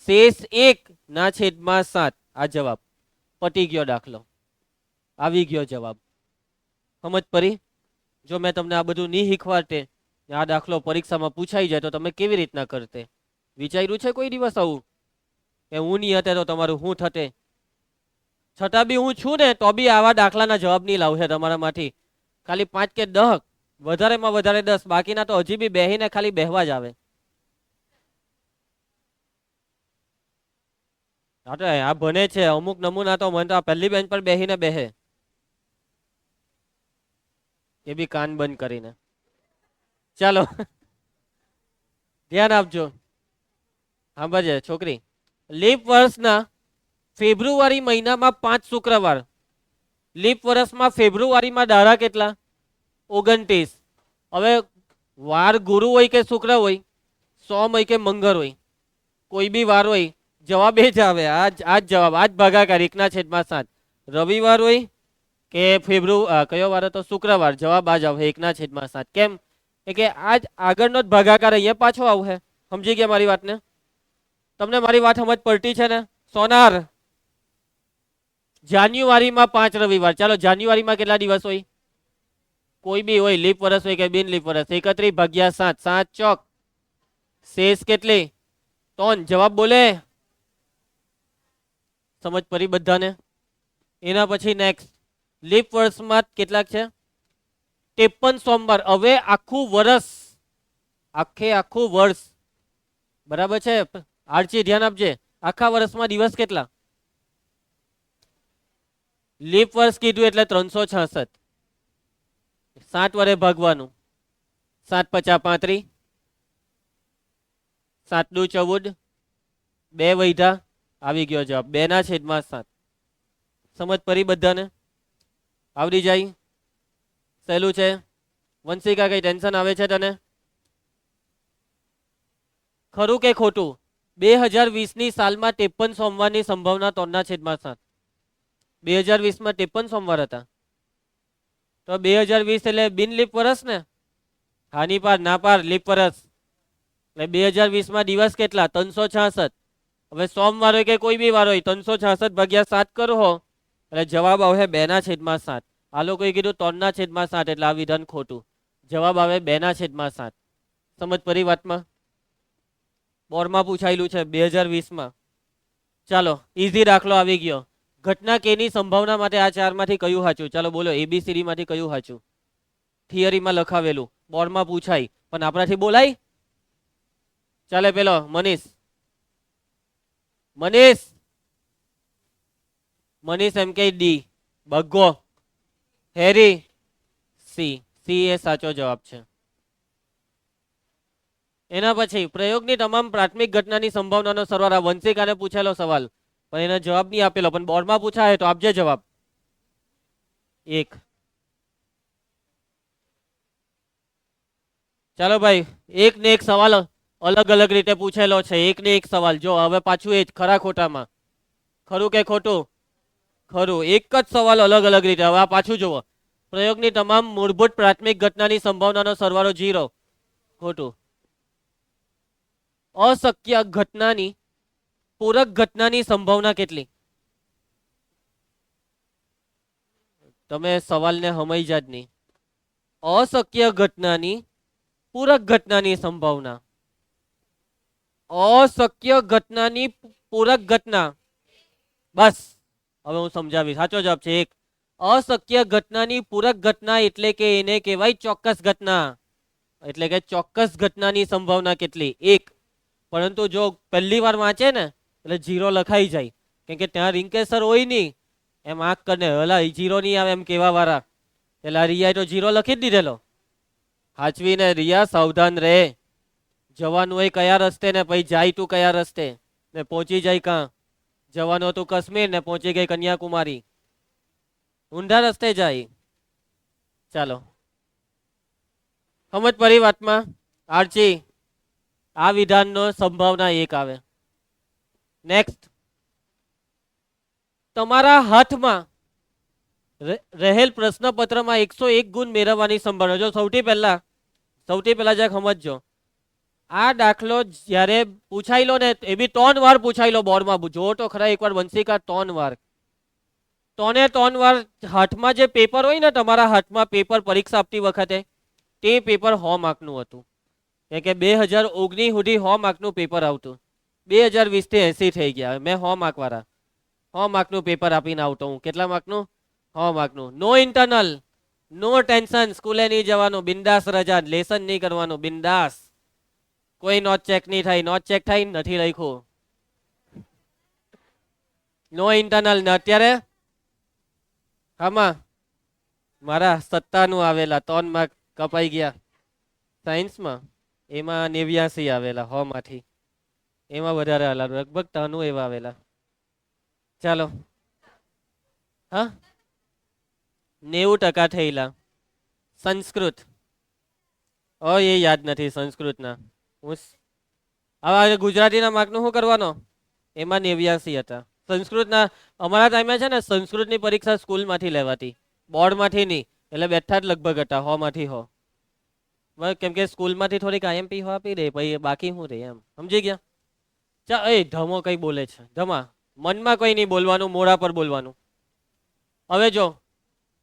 શેષ 1/7. આ જવાબ. પટી ગયો દાખલો. આવી ગયો જવાબ. સમજ પડી? જો મેં તમને આ બધું નહીં શીખવાડતે, આ દાખલો પરીક્ષામાં પૂછાઈ જાય તો તમે કેવી રીતના કરતે? વિચાર્યું છે કોઈ દિવસ આવું કે હું નહીં હતે તો તમારું શું થતે? છતાં બી હું છું ને તો બી આવા દાખલાના જવાબ નહીં લાવશે તમારામાંથી. ખાલી 5 કે 10, વધારેમાં વધારે 10, બાકીના તો હજી બી બેહીને ખાલી બેહવા જ આવે. હા તો આ ભણે છે અમુક નમૂના તો મને તો આ પહેલી બેન્ચ પર બેહીને બેહે, એ બી કાન બંધ કરીને. ચાલો ધ્યાન આપજો. હા બજે છોકરી, લીપ વર્ષના ફેબ્રુઆરી મહિનામાં 5 શુક્રવાર. લીપ વર્ષમાં ફેબ્રુઆરીમાં દાડા કેટલા? 29. હવે વાર ગુરુ હોય કે શુક્ર હોય, સોમ હોય કે મંગળ હોય, કોઈ બી વાર હોય, જવાબ એ જ આવે. આજ જવાબ, આજ ભાગાકાર 1/7. રવિવાર હોય કે કયો વાર હતો? શુક્રવાર. જવાબ આજ આવે 1/7. કેમ? એ કે આજ આગળનો જ ભાગાકાર અહીંયા પાછો આવશે. સમજી ગયા મારી વાતને? તમને મારી વાત સમજ પડતી છે ને? સોનાર, જાન્યુઆરીમાં 5 રવિવાર. ચાલો જાન્યુઆરીમાં કેટલા દિવસ હોય? કોઈ બી હોય, લીપ વર્ષ હોય કે બિન લીપ વર્ષ. 31/7. 7 ચોક શેષ કેટલી? 3. જવાબ બોલે. સમજ પડી બધાને? એના પછી નેક્સ્ટ, લીપ વર્ષમાં કેટલાક છે? 53 સોમવાર. હવે આખું વર્ષ, આખું વર્ષ, બરાબર છે આરચી? ધ્યાન આપજે. આખા વર્ષમાં દિવસ કેટલા? લીપ વર્ષ કીધું એટલે 366. 7 વડે ભાગવાનું. 7 × 5 = 35. 7 × 2 = 14. 2 વૈધા, આવી ગયો જવાબ 2/7. સમજ પડી બધાને? આવડી જાય? સહેલું છે. વંશિકા કઈ ટેન્શન આવે છે તને? ખરું કે ખોટું? 2020ની સાલમાં 53 સોમવારની સંભાવના 3/7. 2020માં 53 સોમવાર હતા. તો 2020 એટલે બિન લીપ વર્ષ ને? હાની પાર ના પાર, લીપ વર્ષ. એટલે 2020માં દિવસ કેટલા? 366. હવે સોમવાર હોય કે કોઈ બી વાર હોય, 366/7 કરો એટલે જવાબ આવે 2/7. આ લોકોએ કીધું 3/7, એટલે આ વિધાન ખોટું. જવાબ આવે 2/7. સમજ પડી વાતમાં? બોર્ડમાં પૂછાયેલું છે 2020માં. ચાલો ઈઝી દાખલો આવી ગયો. ઘટના કે ની સંભાવના માટે આ ચારમાંથી કયું સાચું? ચાલો બોલો, ABCD માંથી કયું સાચું? થિયરીમાં લખાવેલું, બોર્ડમાં પૂછાય, પણ આપણાથી બોલાય? ચાલે પેલો મનીષ. મનીષ એમ કે ડી. બગ્ગો, હેરી સી. સી એ સાચો જવાબ છે. એના પછી પ્રયોગની તમામ પ્રાથમિક ઘટનાની સંભાવનાનો સરવાળો. વંશિકાને પૂછેલો સવાલ, પણ એનો જવાબ નહીં આપેલો, પણ બોર્ડમાં પૂછાય તો આપજે જવાબ. 1. ચાલો ભાઈ, એક ને એક સવાલ અલગ અલગ રીતે પૂછેલો છે. એક ને એક સવાલ જો હવે પાછું એ જ ખરા ખોટામાં. ખરું કે ખોટું? ખરું. એક જ સવાલ અલગ અલગ રીતે. હવે આ પાછું જુઓ. પ્રયોગની તમામ મૂળભૂત પ્રાથમિક ઘટનાની સંભાવનાનો સરવાળો 0. ખોટું. અશક્ય ઘટનાની પૂરક ઘટનાની સંભાવના કેટલી? તમે સવાલને સમજ્યા જ નહીં. અશક્ય ઘટનાની પૂરક ઘટનાની સંભાવના. અશક્ય ઘટનાની પૂરક ઘટના. બસ હવે હું સમજાવીશ. સાચો જવાબ છે 1. અશક્ય ઘટનાની પૂરક ઘટના એટલે કે એને કહેવાય ચોક્કસ ઘટના. એટલે કે ચોક્કસ ઘટનાની સંભાવના કેટલી? 1. પરંતુ જો પહેલી વાર વાંચે ને એટલે 0 લખાઈ જાય, કેમ કે ત્યાં રિંકેસર હોય નહીં. એમ આંખ કરીને હલા 0 નહીં આવે એમ કેવા વાળા. એટલે રિયા તો 0 લખી જ દીધેલો. હાચવીને રિયા, સાવધાન રહે. જવાનું હોય કયા રસ્તે ને પછી જાય તું કયા રસ્તે ને પહોંચી જાય કાં? જવાનું હતું કાશ્મીર ને પહોંચી ગઈ કન્યાકુમારી. ઊંધા રસ્તે જાય. ચાલો સમજ પડી વાતમાં? આરચી, આ વિધાનનો સંભાવના 1 આવે. નેક્સ્ટ, તમારા હાથમાં રહેલ પ્રશ્નપત્રમાં 101 ગુણ મેળવવાની સંભાવના. જો સૌથી પહેલા જરા સમજજો. આ દાખલો જ્યારે પૂછાયેલો ને એ બી 3 વાર પૂછાયેલો બોર્ડમાં. જો તો ખરા એકવાર વંશિકા 3 વાર. 3 વાર હાથમાં જે પેપર હોય ને, તમારા હાથમાં પેપર પરીક્ષા આપતી વખતે, તે પેપર 100 માર્કનું હતું. કે 2019 સુધી 100 માર્કનું પેપર આવતું. 2020 થી 80 થઈ ગયા. મેં 100 માર્ક વાળા. 100 માર્કનું પેપર આપીને આવતો હું. કેટલા માર્કનું? 100 માર્કનું. નો ઇન્ટરનલ, નો ટેન્શન, સ્કૂલે નહીં જવાનું, બિંદાસ રજા, લેસન નહીં કરવાનું, બિંદાસ. કોઈ નોટ ચેક નહીં થાય. નોટ ચેક થાય નથી લખ્યું. નો ઇન્ટરનલ ને અત્યારે આમાં મારા 97 આવેલા, 3 માર્ક કપાઈ ગયા સાયન્સમાં. એમાં 89 આવેલા 100 માંથી. એમાં વધારે આવેલા, લગભગ 93 એવા આવેલા. ચાલો, હા 90% થયેલા. સંસ્કૃત એ યાદ નથી સંસ્કૃતના. હવે ગુજરાતીના માર્કનું શું કરવાનો? એમાં 89 હતા. સંસ્કૃતના અમારા ટાઈમે છે ને, સંસ્કૃતની પરીક્ષા સ્કૂલમાંથી લેવાતી, બોર્ડમાંથી નહીં. એટલે બેઠા જ લગભગ હતા 100 માંથી 100. બસ કેમ કે સ્કૂલમાંથી થોડીક આઈએમપી આપી દે, પછી બાકી શું રહે એમ. સમજી ગયા? ચા એ ધમો કઈ બોલે છે? ધમા મનમાં કઈ નહીં બોલવાનું, મોઢા પર બોલવાનું. હવે જો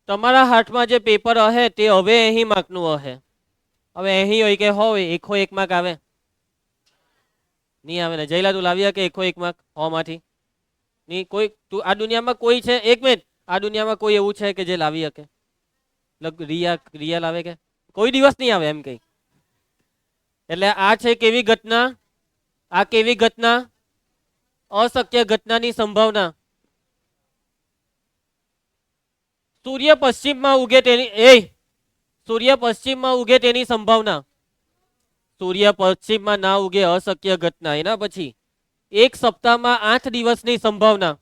તમારા હાથમાં જે પેપર હશે તે હવે 80 માર્કનું હશે. હવે 80 હોય કે 100 હોય, 101 માર્ક આવે? નહીં આવે ને. જયલા તું લાવી કે 101 માર્ક 100 માંથી? નહીં. કોઈ તું આ દુનિયામાં કોઈ છે? એક મિનિટ, આ દુનિયામાં કોઈ એવું છે કે જે લાવી શકે? રિયા લાવે કે? કોઈ દિવસ નહીં આવે એમ કઈ. એટલે આ છે કેવી ઘટના? આ કેવી ઘટના? અશક્ય ઘટનાની સંભાવના. સૂર્ય પશ્ચિમમાં ઉગે તેની સૂર્ય પશ્ચિમમાં ઉગે તેની સંભાવના. સૂર્ય પશ્ચિમમાં ના ઉગે, અશક્ય ઘટના. એના પછી એક સપ્તાહમાં 8 દિવસની સંભાવના.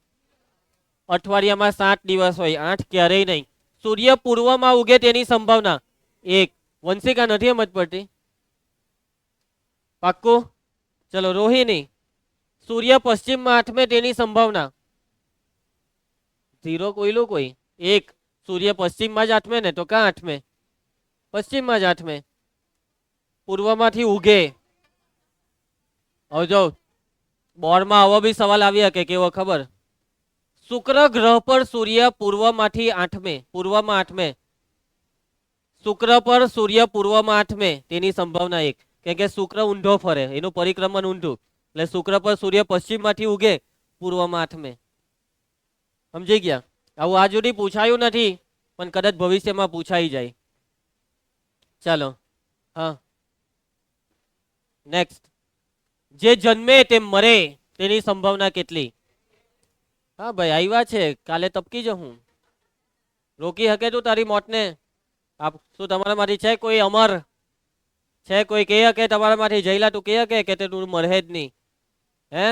અઠવાડિયામાં 7 દિવસ હોય, 8 ક્યારેય નહીં. સૂર્ય પૂર્વમાં ઉગે તેની સંભાવના 1. વંશિકા નથી સમજ પડતી? પાક્કું? ચલો રોહિણી, સૂર્ય પશ્ચિમમાં 8મે તેની સંભાવના 0. કોઈલું કોઈ 1. સૂર્ય પશ્ચિમમાં જ 8મે ને, તો ક્યાં 8મે? પશ્ચિમમાં જ 8મે. પૂર્વમાંથી ઉગે. હવે જો બોર્ડમાં આવો બી સવાલ આવી શકે, કેવો ખબર? શુક્ર ગ્રહ પર સૂર્ય પૂર્વમાંથી 8મે, પૂર્વમાં 8મે. શુક્ર પર સૂર્ય પૂર્વમાં 8મે તેની સંભાવના 1. કેમ કે શુક્ર ઊંધો ફરે, એનું પરિક્રમણ ઊંધું. એટલે શુક્ર પર સૂર્ય પશ્ચિમમાંથી ઉગે, પૂર્વમાં 8મે. સમજી ગયા? આવું આજ સુધી પૂછાયું નથી, પણ કદાચ ભવિષ્યમાં પૂછાઈ જાય. ચાલો, હા નેક્સ્ટ. જે જન્મે તે મરે તેની સંભાવના કેટલી? હા ભાઈ આવ્યા છે, કાલે તપકી જહું. રોકી શકે તું તારી મોતને? શું તમારા માંથી છે કોઈ અમર? છે કોઈ કહે કે તમારા માંથી જઈલા તું કહે કે તું મરે જ નહીં? હે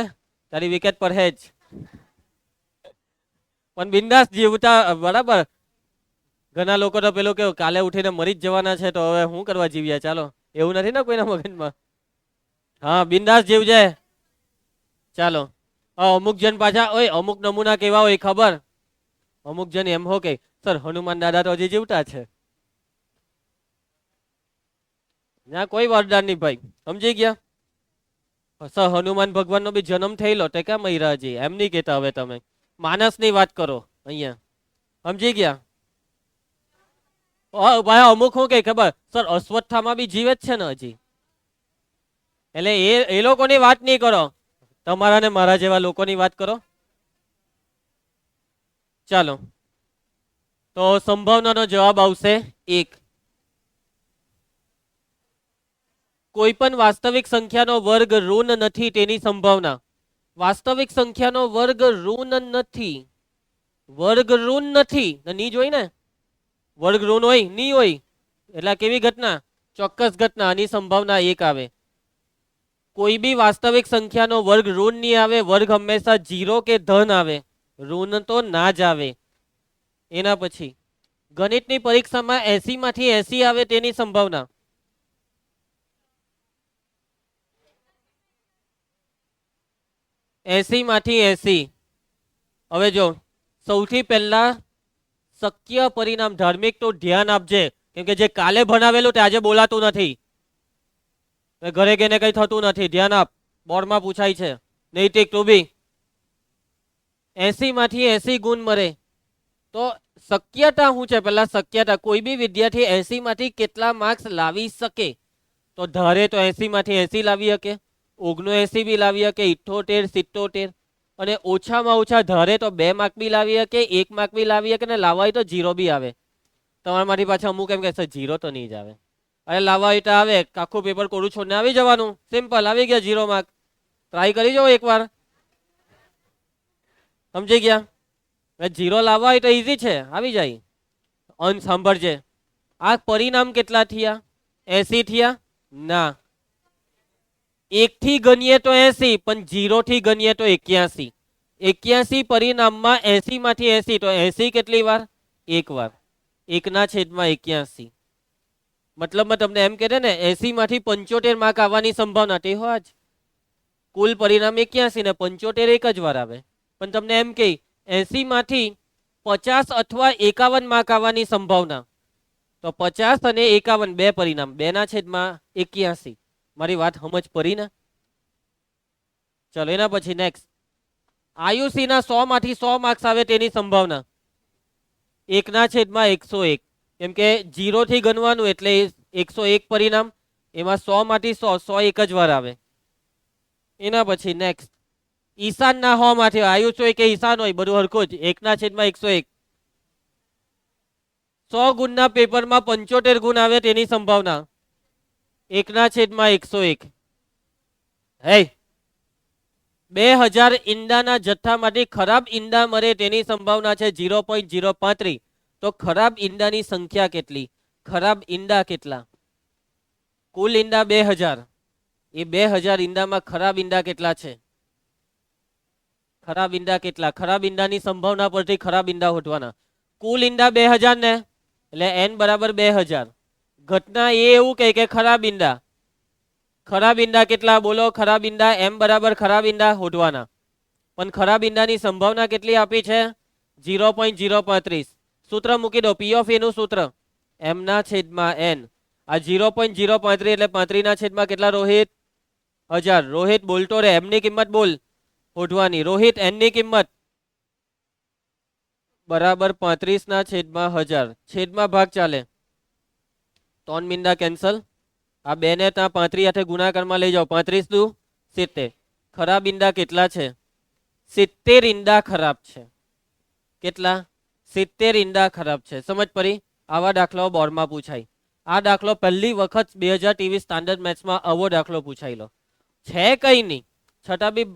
તારી વિકેટ પર હે જ. પણ બિંદાસ જીવતા બરાબર. ઘણા લોકો તો પેલું કેવું કાલે ઉઠીને મરી જ જવાના છે, તો હવે શું કરવા જીવ્યા? ચાલો, એવું નથી ને કોઈના મગજમાં? હા બિંદાસ જીવજે. ચાલો, અમુક જન પાછા ઓય અમુક નમૂના કેવા હોય ખબર? અમુક જન એમ હો કે સર હનુમાન દાદા તો હજી જીવતા છે. ના કોઈ વરદાન નહીં ભાઈ. સમજી ગયા? સર હનુમાન ભગવાન નો બી જન્મ થયેલો, તે ક્યાં મર્યા હજી? એમ નહીં કેતા. હવે તમે માનસની વાત કરો અહીંયા. સમજી ગયા? ભાઈ અમુક શું કે ખબર? સર અશ્વત્થામાં બી જીવે જ છે ને હજી. એટલે એ લોકોની વાત નહીં કરો, તમારા ને મારા જેવા લોકોની વાત કરો. ચાલો, તો સંભાવનાનો જવાબ આવશે 1. કોઈ પણ વાસ્તવિક સંખ્યાનો વર્ગ ઋણ નથી તેની સંભાવના. વાસ્તવિક સંખ્યાનો વર્ગ ઋણ નથી. વર્ગ ઋણ નથી નહીં જોઈ ને? વર્ગ ઋણ હોય નહીં હોય? એટલે કેવી ઘટના? ચોક્કસ ઘટના. આની સંભાવના 1 આવે. કોઈ બી વાસ્તવિક સંખ્યાનો વર્ગ ઋણ નહીં આવે. વર્ગ હંમેશા 0 કે ધન આવે, ઋણ તો ના જ આવે. એના પછી ગણિતની પરીક્ષામાં 80 માંથી 80 આવે તેની સંભાવના. એસી માંથી 80. હવે જો સૌથી પહેલા શક્ય પરિણામ ધાર્મિક તો ધ્યાન આપજે, કેમ કે જે કાલે ભણાવેલું તે આજે બોલાતું નથી. ઘરે ગઈને કઈ થતું નથી. ધ્યાન આપ, બોર્ડમાં પૂછાય છે. નૈતિક તું બી 80 માંથી 80 ગુણ મળે તો શક્યતા શું છે? પહેલા શક્યતા, કોઈ બી વિદ્યાર્થી 80 માંથી કેટલા માર્ક્સ લાવી શકે? તો ધારે તો 80 માંથી 80 લાવી શકે, 79 બી લાવી શકે, 78, 77. અને ઓછામાં ઓછા ધારે તો 2 માર્ક બી લાવી શકે, 1 માર્ક બી લાવી શકે, ને લાવવા હોય તો 0 બી આવે. તમારામાંથી પાછા અમુક એમ કહેશે 0 તો નહીં જ આવે. અરે લાવવા હોય તો આવે, આખું પેપર કોરું છોડને આવી જવાનું. સિમ્પલ, આવી ગયા 0 માર્ક. ટ્રાય કરી જાઓ એકવાર. સમજી ગયા? 0 લાવવા હોય તો ઈઝી છે, આવી જાય. અંશ સાંભળજે, આ પરિણામ કેટલા થયા? 80 થયા? ના, 1 થી ગણીએ તો 80, પણ 0 થી ગણીએ તો 81. 81 પરિણામમાં 80 માંથી 80, તો 80 કેટલી વાર? એક વાર. 1/81. મતલબમાં તમને એમ કહે ને 80 માંથી 75 માર્ક આવવાની સંભાવના તે હોય જ. કુલ પરિણામ 81 ને 75 એક જ વાર આવે. પણ તમને એમ કહે 80 માંથી 50 અથવા 51 માર્ક આવવાની સંભાવના, તો 50 અને 51 બે પરિણામ, 2/81. મારી વાત સમજ પડી ને? ચલો એના પછી નેક્સ્ટ, આયુષી ના 100 માંથી 100 માર્ક્સ આવે તેની સંભાવના 1/101. કેમ કે 0 થી ગણવાનું એટલે 101 પરિણામ, એમાં 100 માંથી 100 એક જ વાર આવે. એના પછી નેક્સ્ટ, ઈશાન ના 100 માંથી, આયુષ હોય કે ઈશાન હોય બધું હરખું જ, 1/101. 100 ગુણના પેપરમાં 75 ગુણ આવે તેની સંભાવના 1/101. હે, 2000 ઈંડાના જથ્થામાંથી ખરાબ ઈંડા મળે તેની સંભાવના છે 0.035. તો ખરાબ ઈંડાની સંખ્યા કેટલી? ખરાબ ઈંડા કેટલા? કુલ ઈંડા 2000, એ 2000 ઈંડામાં ખરાબ ઈંડા કેટલા છે? ખરાબ ઈંડા કેટલા? ખરાબ ઈંડાની સંભાવના પરથી ખરાબ ઈંડા શોધવાના. કુલ ઈંડા 2000 ને, એટલે n બરાબર 2000. ઘટના એ એવું કહે કે ખરાબ ઈંડા. ખરાબ ઈંડા કેટલા? બોલો, ખરાબ ઈંડા m બરાબર ખરાબ ઈંડા શોધવાના. પણ ખરાબ ઈંડાની સંભાવના કેટલી આપી છે? 0.035. સૂત્ર મૂકી દો, P of A નું સૂત્ર m ના છેદમાં n. આ 0.035 એટલે 35 ના છેદમાં કેટલા રોહિત? 1000. રોહિત બોલતો રે, m ની કિંમત બોલ શોધવાની. રોહિત n ની કિંમત બરાબર 35 ના છેદમાં 1000. છેદમાં ભાગ ચાલે, 3 મીંડા કેન્સલ. આ બે ને ત્યાં 35 હાથે ગુણાકારમાં લઈ જાઓ. 35 દુ 70. ખરાબ ઈંડા કેટલા છે? 70 ઈંડા ખરાબ છે. કેટલા? 70 ઈંડા ખરાબ છે. સમજ પડી? આવા દાખલાઓ બોર્ડમાં પૂછાય. આ દાખલો પહેલી વખત 2023 સ્ટાન્ડર્ડ મેથ્સમાં આવો દાખલો પૂછાયેલો છે. કઈ નહીં, છતાં બી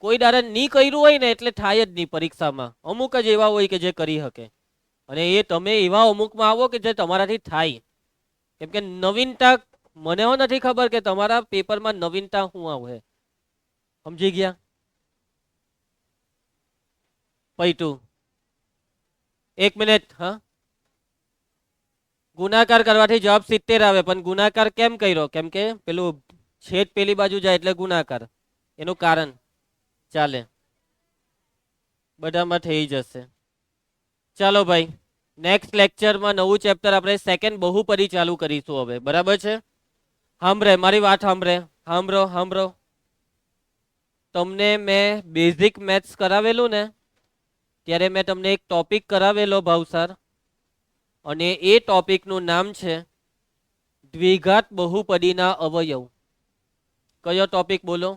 કોઈ દાડે નહીં કર્યું હોય ને એટલે થાય જ નહીં પરીક્ષામાં. અમુક જ એવા હોય કે જે કરી શકે, અને એ તમે એવા અમુકમાં આવો કે જે તમારાથી થાય. કેમ કે નવીનતા, મને હો નથી ખબર કે તમારા પેપરમાં નવીનતા શું આવે. સમજી ગયા? પૈટું 1 મિનિટ. હા, ગુણાકાર કરવાથી જવાબ 70 આવે, પણ ગુણાકાર કેમ કર્યો? કેમ કે પેલું છેદ પેલી બાજુ જાય એટલે ગુણાકાર. એનું કારણ ચાલે, બધામાં થઈ જશે. ચાલો ભાઈ, નેક્સ્ટ લેક્ચરમાં નવું ચેપ્ટર આપણે સેકન્ડ બહુપદી ચાલુ કરીશું હવે. બરાબર છે? સાંભળે મારી વાત, સાંભળો. તમને મેં બેઝિક મેથ્સ કરાવેલું ને, ત્યારે મેં તમને એક ટોપિક કરાવેલો ભાવસાર, અને એ ટોપિકનું નામ છે દ્વિઘાત બહુપદીના અવયવ. કયો ટોપિક બોલો?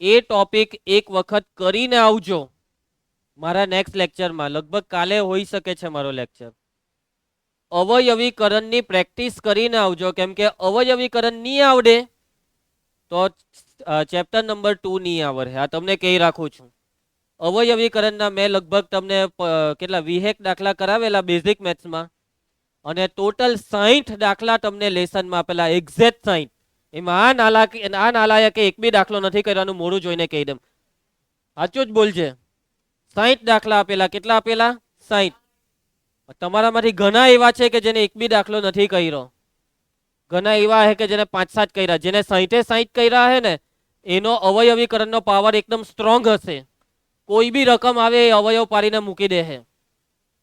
એ ટોપિક એક વખત કરીને આવજો મારા નેક્સ્ટ લેક્ચરમાં. લગભગ કાલે હોઈ શકે છે મારો લેક્ચર. અવયવીકરણની પ્રેક્ટિસ કરીને આવજો, કેમ કે અવયવીકરણ નહીં આવડે તો ચેપ્ટર નંબર 2 નહીં આવડે. આ તમને કહી રાખું છું. અવયવીકરણના મેં લગભગ તમને કેટલા 20 દાખલા કરાવેલા બેઝિક મેથ્સમાં, અને ટોટલ 60 દાખલા તમને લેસનમાં આપેલા, એક્ઝેક્ટ 60. એમાં આ નાલાયકે એક બી દાખલો નથી કરવાનું, મોડું જોઈને કહી દઉં. સાચું જ બોલજે. 60 દાખલા આપેલા. કેટલા આપેલા? 60. તમારામાંથી ઘણા એવા છે કે જેને એક બી દાખલો નથી કર્યો. ઘણા એવા છે કે જેને 5-7 કર્યા. જેને 60 કર્યા છે ને, એનો અવયવીકરણનો પાવર એકદમ સ્ટ્રોંગ હશે. કોઈ બી રકમ આવે એ અવયવ પાડીને મૂકી દે છે.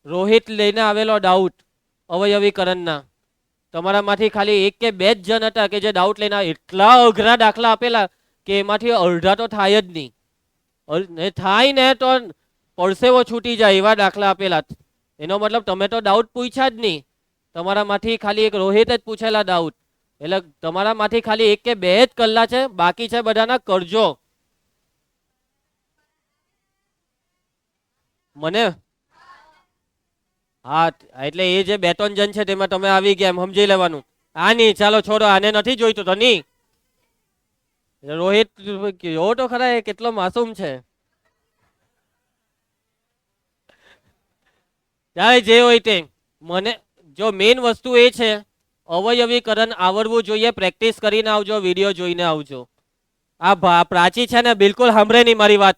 રોહિત લઈને આવેલો ડાઉટ અવયવીકરણના, તમારામાંથી ખાલી 1 કે 2 જ જણ હતા કે જે ડાઉટ લઈને એટલા અઘરા દાખલા આપેલા કે એમાંથી અડધા તો થાય જ નહીં. થાય ને તો પરસેવો છૂટી જાય એવા દાખલા આપેલા. એનો મતલબ તમે તો ડાઉટ પૂછ્યા જ નહીં. તમારામાંથી ખાલી એક રોહિત જ પૂછેલા ડાઉટ. એટલે તમારામાંથી ખાલી 1 કે 2 જ કલ્લા છે, બાકી છે બધાના કરજો. મને હા એટલે એ જે 2-3 જણ છે તેમાં તમે આવી ગયા એમ સમજી લેવાનું. આ નહીં, ચાલો છોડો, આને નથી જોઈતું તો નહીં. રોહિત જો તો ખરા એ કેટલો માસૂમ છે. ચાલે જે હોય તે. મને જો મેઇન વસ્તુ એ છે અવયવીકરણ આવડવું જોઈએ. પ્રેક્ટિસ કરીને આવજો, વિડીયો જોઈને આવજો. આ પ્રાચી છે ને બિલકુલ સાંભળે નહીં મારી વાત.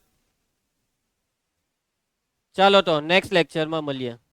ચાલો તો નેક્સ્ટ લેક્ચરમાં મળીએ.